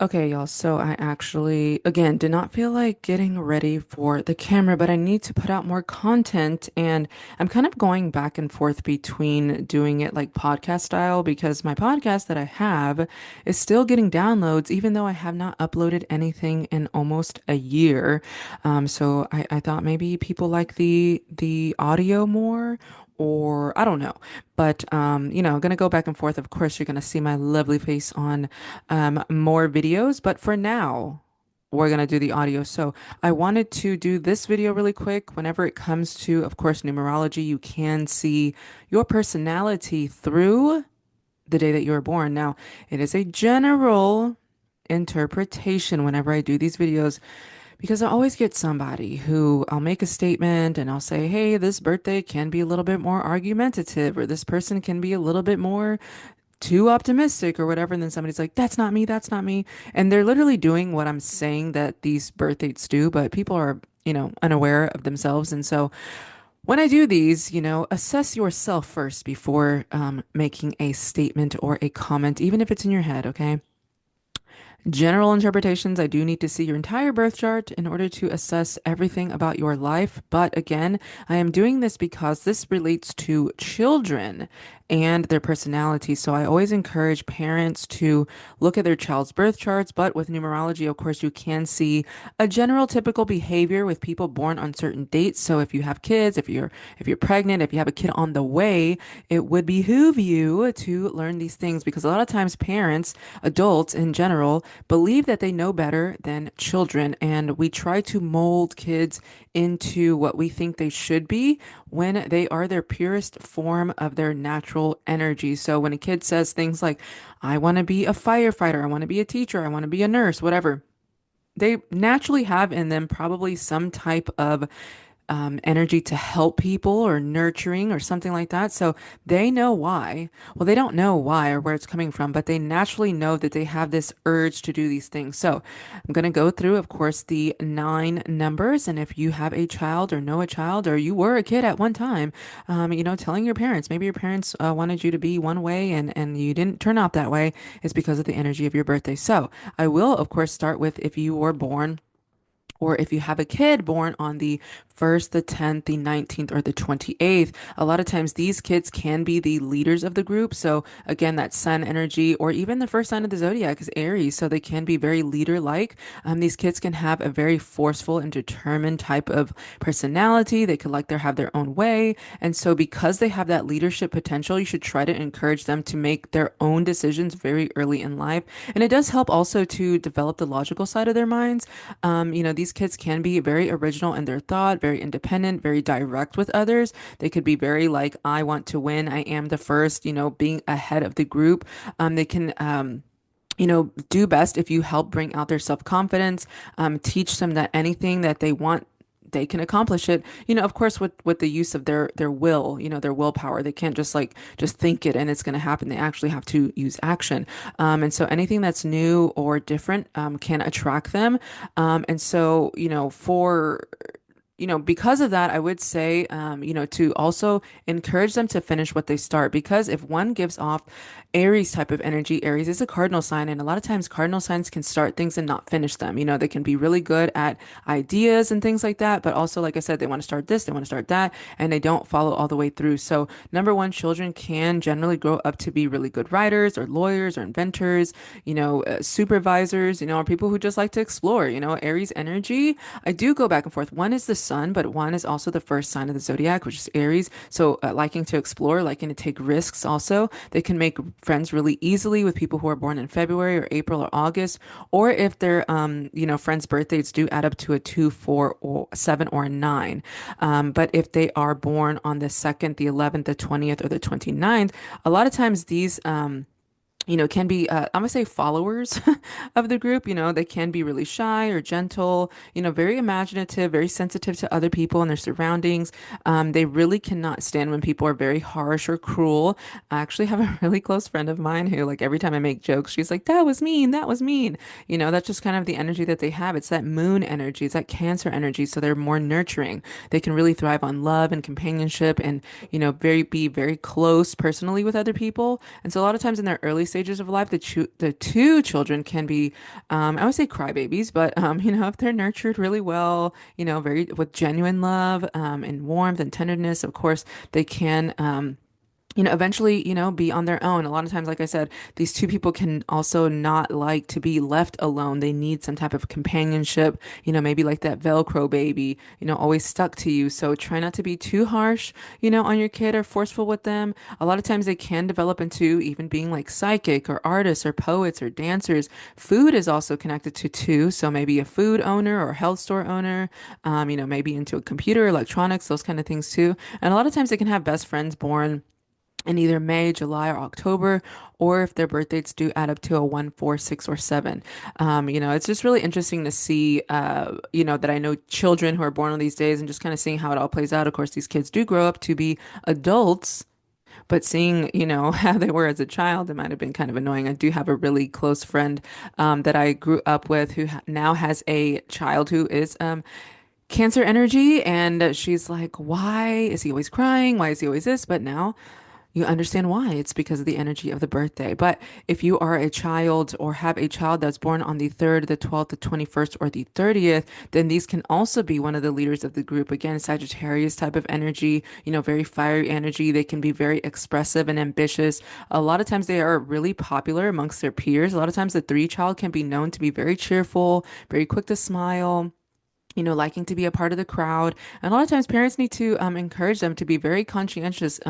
Okay, y'all. So I actually, again, did not feel like getting ready for the camera, but I need to put out more content. And I'm kind of going back and forth between doing it like podcast style because my podcast that I have is still getting downloads, even though I have not uploaded anything in almost a year. So I thought maybe people like the audio more. Or I don't know, but gonna go back and forth. Of course, you're gonna see my lovely face on more videos. But for now, we're going to do the audio. So I wanted to do this video really quick. Whenever it comes to, of course, numerology, you can see your personality through the day that you were born. Now, it is a general interpretation whenever I do these videos because I always get somebody who I'll make a statement and I'll say, hey, this birthday can be a little bit more argumentative, or this person can be a little bit more too optimistic or whatever. And then somebody's like, that's not me, that's not me. And they're literally doing what I'm saying that these birth dates do, but people are, unaware of themselves. And so when I do these, assess yourself first before making a statement or a comment, even if it's in your head, okay? General interpretations, I do need to see your entire birth chart in order to assess everything about your life. But again, I am doing this because this relates to children and their personality. So I always encourage parents to look at their child's birth charts. But with numerology, of course, you can see a general typical behavior with people born on certain dates. So if you have kids, if you're pregnant, if you have a kid on the way, it would behoove you to learn these things because a lot of times parents, adults in general, believe that they know better than children, and we try to mold kids into what we think they should be when they are their purest form of their natural energy. So when a kid says things like, I want to be a firefighter, I want to be a teacher, I want to be a nurse, whatever, they naturally have in them probably some type of energy to help people or nurturing or something like that. So they know why. Well, they don't know why or where it's coming from, but they naturally know that they have this urge to do these things. So I'm going to go through, of course, the nine numbers. And if you have a child or know a child or you were a kid at one time, telling your parents, maybe your parents wanted you to be one way and you didn't turn out that way, is because of the energy of your birthday. So I will, of course, start with if you were born or if you have a kid born on the 1st, the 10th, the 19th, or the 28th, a lot of times these kids can be the leaders of the group. So again, that sun energy, or even the first sign of the zodiac is Aries. So they can be very leader-like. These kids can have a very forceful and determined type of personality. They could have their own way. And so because they have that leadership potential, you should try to encourage them to make their own decisions very early in life. And it does help also to develop the logical side of their minds. These kids can be very original in their thought, very independent, very direct with others. They could be very like, I want to win, I am the first, being ahead of the group. They can, do best if you help bring out their self-confidence, teach them that anything that they want, they can accomplish it. Of course, with the use of their will, their willpower. They can't just think it and it's going to happen. They actually have to use action. And so anything that's new or different can attract them. And so, because of that, I would say, to also encourage them to finish what they start. Because if one gives off Aries type of energy, Aries is a cardinal sign, and a lot of times cardinal signs can start things and not finish them. They can be really good at ideas and things like that, but also, like I said, they want to start this, they want to start that, and they don't follow all the way through. So, number one, children can generally grow up to be really good writers or lawyers or inventors, supervisors, or people who just like to explore. Aries energy, I do go back and forth. One is the sun, but one is also the first sign of the zodiac, which is Aries. So, liking to explore, liking to take risks also. They can make friends really easily with people who are born in February or April or August, or if their, friends' birthdays do add up to a 2, 4, or 7, or a 9. But if they are born on the 2nd, the 11th, the 20th, or the 29th, a lot of times these, can be, I'm gonna say followers of the group. They can be really shy or gentle, very imaginative, very sensitive to other people and their surroundings. They really cannot stand when people are very harsh or cruel. I actually have a really close friend of mine who, like, every time I make jokes, she's like, that was mean, that was mean. That's just kind of the energy that they have. It's that moon energy, it's that Cancer energy. So they're more nurturing. They can really thrive on love and companionship and, be very close personally with other people. And so a lot of times in their early stages, stages of life, the two children can be, I would say crybabies, but if they're nurtured really well, very with genuine love, and warmth and tenderness, of course, they can. Eventually, be on their own. A lot of times, like I said, these two people can also not like to be left alone. They need some type of companionship, maybe like that Velcro baby, always stuck to you. So try not to be too harsh, on your kid or forceful with them. A lot of times they can develop into even being like psychic or artists or poets or dancers. Food is also connected to two. So maybe a food owner or health store owner, maybe into a computer, electronics, those kind of things too. And a lot of times they can have best friends born in either May, July, or October, or if their birth dates do add up to a 1, 4, 6, or 7. It's just really interesting to see, that I know children who are born on these days and just kind of seeing how it all plays out. Of course, these kids do grow up to be adults. But seeing, how they were as a child, it might have been kind of annoying. I do have a really close friend that I grew up with who now has a child who is Cancer energy. And she's like, why is he always crying? Why is he always this? But now you understand why. It's because of the energy of the birthday. But if you are a child or have a child that's born on the 3rd, the 12th, the 21st, or the 30th, then these can also be one of the leaders of the group. Again, Sagittarius type of energy, very fiery energy. They can be very expressive and ambitious. A lot of times they are really popular amongst their peers. A lot of times the 3 child can be known to be very cheerful, very quick to smile, liking to be a part of the crowd. And a lot of times parents need to encourage them to be very conscientious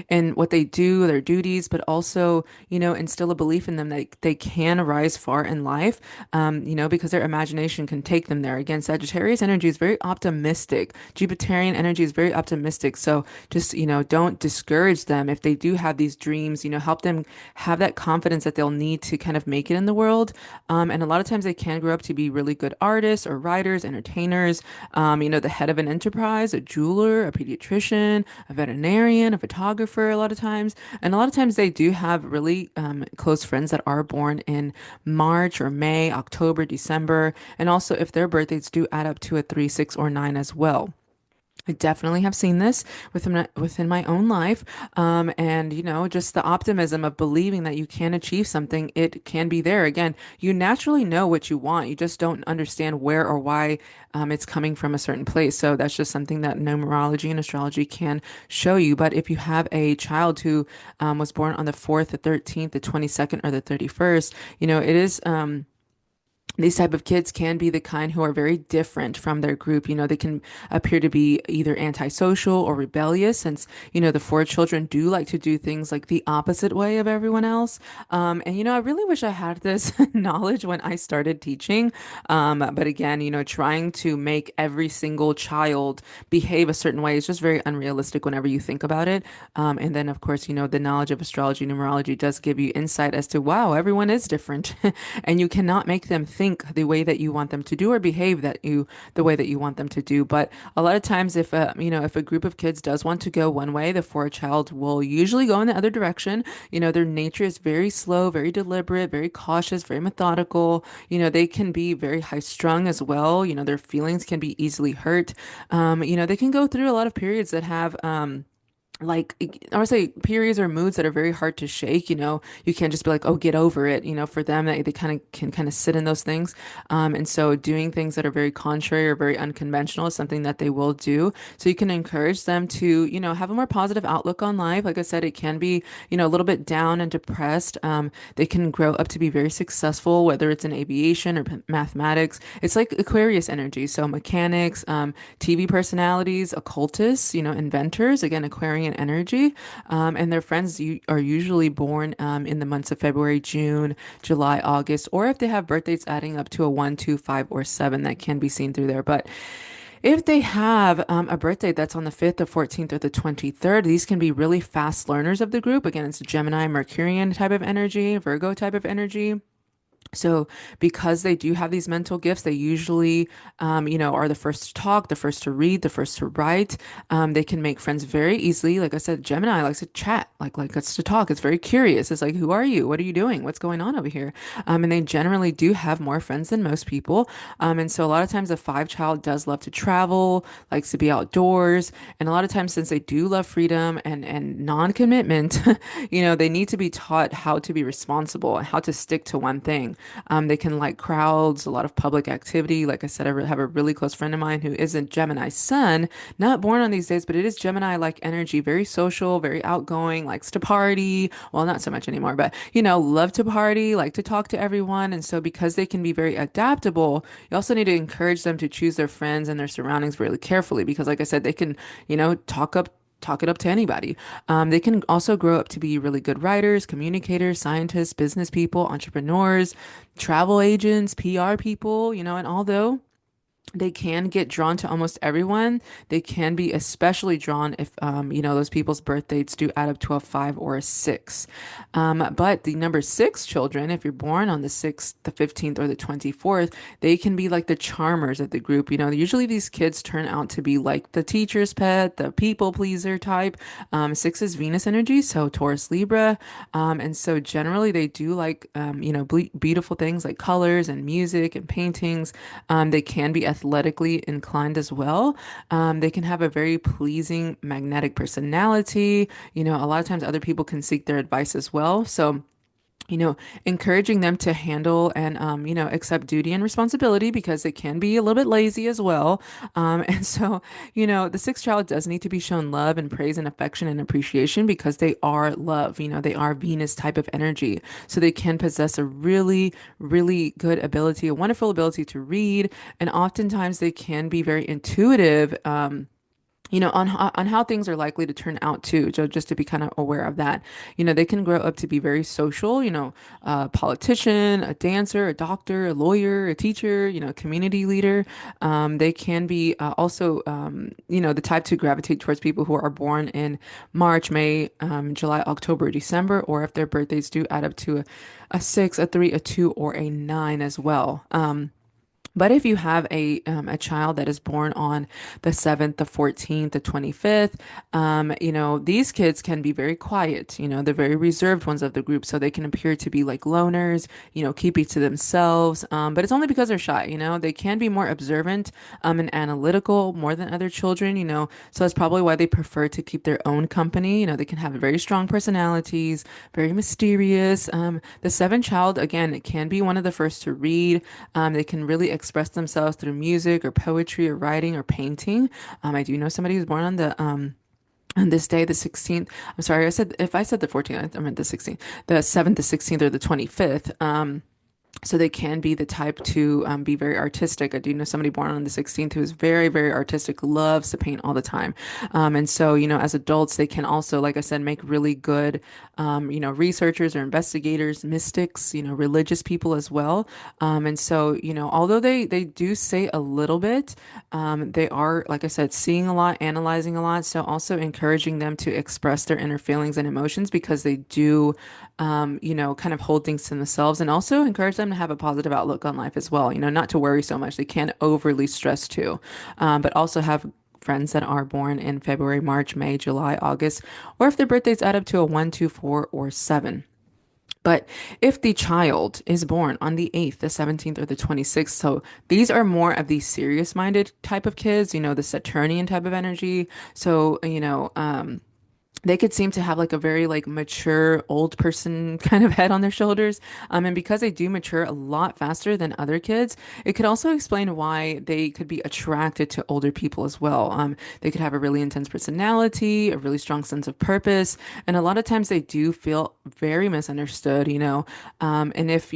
in what they do, their duties, but also, instill a belief in them that they can rise far in life, because their imagination can take them there. Again, Sagittarius energy is very optimistic. Jupiterian energy is very optimistic. So just, don't discourage them if they do have these dreams, help them have that confidence that they'll need to kind of make it in the world. And a lot of times they can grow up to be really good artists or writers, entertainers, the head of an enterprise, a jeweler, a pediatrician, a veterinarian, a photographer, a lot of times. And a lot of times they do have really close friends that are born in March or May, October, December. And also if their birthdays do add up to a 3, 6, or 9 as well. I definitely have seen this within my own life. And, just the optimism of believing that you can achieve something, it can be there. Again, you naturally know what you want. You just don't understand where or why it's coming from a certain place. So that's just something that numerology and astrology can show you. But if you have a child who was born on the 4th, the 13th, the 22nd, or the 31st, it is. These type of kids can be the kind who are very different from their group. They can appear to be either antisocial or rebellious since, the 4 children do like to do things like the opposite way of everyone else. And, I really wish I had this knowledge when I started teaching. But again, trying to make every single child behave a certain way is just very unrealistic whenever you think about it. And then, of course, the knowledge of astrology, numerology does give you insight as to, wow, everyone is different. And you cannot make them think the way that you want them to do or behave the way that you want them to do. But a lot of times if a group of kids does want to go one way, the 4 child will usually go in the other direction. Their nature is very slow, very deliberate, very cautious, very methodical. They can be very high strung as well. Their feelings can be easily hurt. They can go through a lot of periods that have like I would say periods or moods that are very hard to shake. You can't just be like, oh, get over it. For them, they kind of can kind of sit in those things. And so doing things that are very contrary or very unconventional is something that they will do. So you can encourage them to, have a more positive outlook on life. Like I said, it can be, a little bit down and depressed. They can grow up to be very successful, whether it's in aviation or mathematics. It's like Aquarius energy. So mechanics, TV personalities, occultists, inventors, again, Aquarian energy. And their friends are usually born in the months of February, June, July, August, or if they have birthdays adding up to a 1, 2, 5, or 7, that can be seen through there. But if they have a birthday that's on the 5th, the 14th, or the 23rd, these can be really fast learners of the group. Again, it's a Gemini, Mercurian type of energy, Virgo type of energy. So, because they do have these mental gifts, they usually, are the first to talk, the first to read, the first to write. They can make friends very easily. Like I said, Gemini likes to chat, like likes to talk. It's very curious. It's like, who are you? What are you doing? What's going on over here? And they generally do have more friends than most people. And so, a lot of times, a five child does love to travel, likes to be outdoors, and a lot of times, since they do love freedom and non-commitment, they need to be taught how to be responsible and how to stick to one thing. They can like crowds, a lot of public activity. Like I said, have a really close friend of mine who is a Gemini sun, not born on these days, but it is Gemini like energy, very social, very outgoing, likes to party. Well, not so much anymore, but love to party, like to talk to everyone. And so because they can be very adaptable, you also need to encourage them to choose their friends and their surroundings really carefully because, like I said, they can, talk it up to anybody. They can also grow up to be really good writers, communicators, scientists, business people, entrepreneurs, travel agents, PR people, and although they can get drawn to almost everyone. They can be especially drawn if, those people's birth dates do add up to a five or a six. But the number six children, if you're born on the 6th, the 15th, or the 24th, they can be like the charmers of the group. Usually these kids turn out to be like the teacher's pet, the people pleaser type. Six is Venus energy, so Taurus, Libra. And so generally they do like, beautiful things like colors and music and paintings. They can be athletically inclined as well. They can have a very pleasing magnetic personality. A lot of times other people can seek their advice as well. So, encouraging them to handle and, accept duty and responsibility because they can be a little bit lazy as well. And so, the sixth child does need to be shown love and praise and affection and appreciation because they are love. They are Venus type of energy. So they can possess a really, really good ability, a wonderful ability to read. And oftentimes they can be very intuitive. On how things are likely to turn out too. So just to be kind of aware of that. They can grow up to be very social, a politician, a dancer, a doctor, a lawyer, a teacher, community leader. They can be also, the type to gravitate towards people who are born in March, May, July, October, December, or if their birthdays do add up to a six, a three, a two, or a nine as well. But if you have a child that is born on the 7th, the 14th, the 25th, these kids can be very quiet. They're very reserved ones of the group, so they can appear to be like loners, keeping to themselves. But it's only because they're shy. They can be more observant, and analytical more than other children. So that's probably why they prefer to keep their own company. They can have very strong personalities, very mysterious. The seventh child, again, it can be one of the first to read. They can really express themselves through music or poetry or writing or painting. I do know somebody who's born on this day, the 16th. I'm sorry, if I said the 14th, I meant the 16th, the 7th, the 16th, or the 25th. So they can be the type to be very artistic. I do know somebody born on the 16th who is very, very artistic, loves to paint all the time. And so, as adults, they can also, like I said, make really good, researchers or investigators, mystics, religious people as well. And so, although they do say a little bit, they are, like I said, seeing a lot, analyzing a lot. So also encouraging them to express their inner feelings and emotions because they do, kind of hold things to themselves and also encourage them to have a positive outlook on life as well. Not to worry so much. They can't overly stress too, but also have friends that are born in February, March, May, July, August, or if their birthdays add up to a one, two, four, or seven. But if the child is born on the 8th, the 17th, or the 26th, so these are more of the serious minded type of kids, the Saturnian type of energy. So, they could seem to have like a very like mature old person kind of head on their shoulders. And because they do mature a lot faster than other kids, it could also explain why they could be attracted to older people as well. They could have a really intense personality, a really strong sense of purpose, and a lot of times they do feel very misunderstood, and if,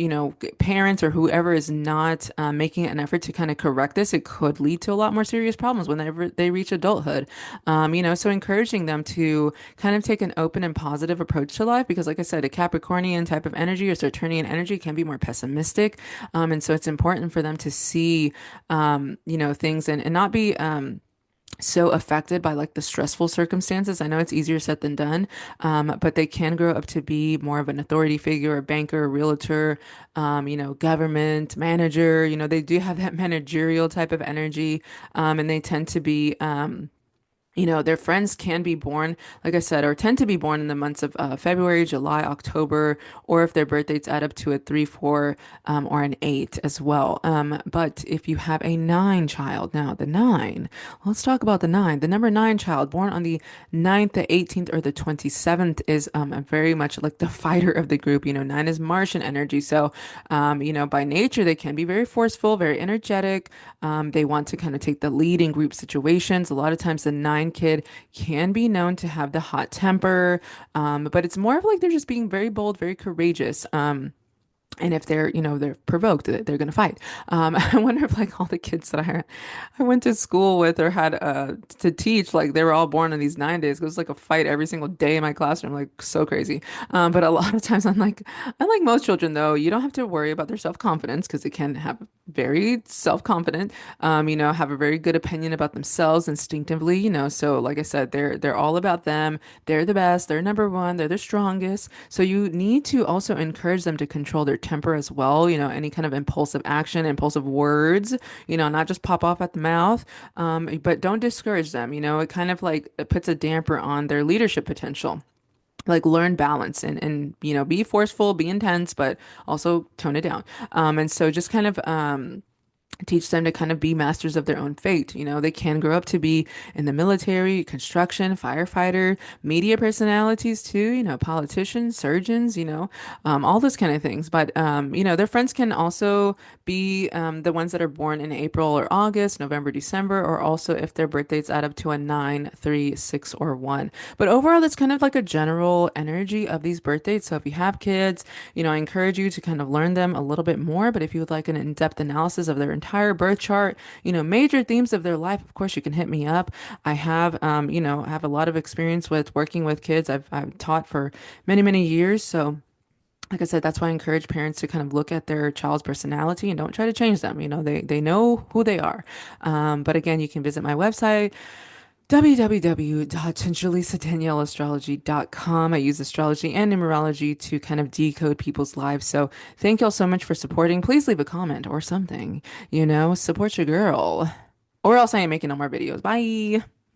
parents or whoever is not making an effort to kind of correct this, it could lead to a lot more serious problems whenever they reach adulthood. So encouraging them to kind of take an open and positive approach to life because, like I said, a Capricornian type of energy or Saturnian energy can be more pessimistic. And so it's important for them to see, things and not be, so affected by like the stressful circumstances. I know it's easier said than done, but they can grow up to be more of an authority figure, a banker, a realtor, government manager. They do have that managerial type of energy, and they tend to be. Their friends can be born, like I said, or tend to be born in the months of February, July, October, or if their birth dates add up to a 3, 4, or an 8 as well. But if you have a 9 child, now the 9, let's talk about the 9. The number 9 child born on the 9th, the 18th, or the 27th is very much like the fighter of the group. 9 is Martian energy. So, by nature, they can be very forceful, very energetic. They want to kind of take the lead in group situations. A lot of times, the 9 kid can be known to have the hot temper, but it's more of like they're just being very bold, very courageous. And if they're provoked, they're gonna fight. I wonder if like all the kids that I went to school with or had to teach, like they were all born in these 9 days. It was like a fight every single day in my classroom, like so crazy. But a lot of times, unlike most children, though, you don't have to worry about their self-confidence because they can have very self-confident, have a very good opinion about themselves instinctively, So like I said, they're all about them. They're the best. They're number one. They're the strongest. So you need to also encourage them to control their temper as well. Any kind of impulsive action, impulsive words, not just pop off at the mouth. But don't discourage them. It kind of like it puts a damper on their leadership potential. Like learn balance and be forceful, be intense, but also tone it down. And so just kind of teach them to kind of be masters of their own fate. They can grow up to be in the military, construction, firefighter, media personalities too, politicians, surgeons, all those kind of things. But, their friends can also be the ones that are born in April or August, November, December, or also if their birth dates add up to a 9, 3, 6, or 1. But overall, that's kind of like a general energy of these birth dates. So if you have kids, I encourage you to kind of learn them a little bit more. But if you would like an in-depth analysis of their entire birth chart, major themes of their life, of course, you can hit me up. I have a lot of experience with working with kids. I've taught for many, many years. So like I said, that's why I encourage parents to kind of look at their child's personality and don't try to change them. They know who they are. But again, you can visit my website, www.jaleesadanielastrology.com. I use astrology and numerology to kind of decode people's lives. So thank y'all so much for supporting. Please leave a comment or something, support your girl. Or else I ain't making no more videos. Bye.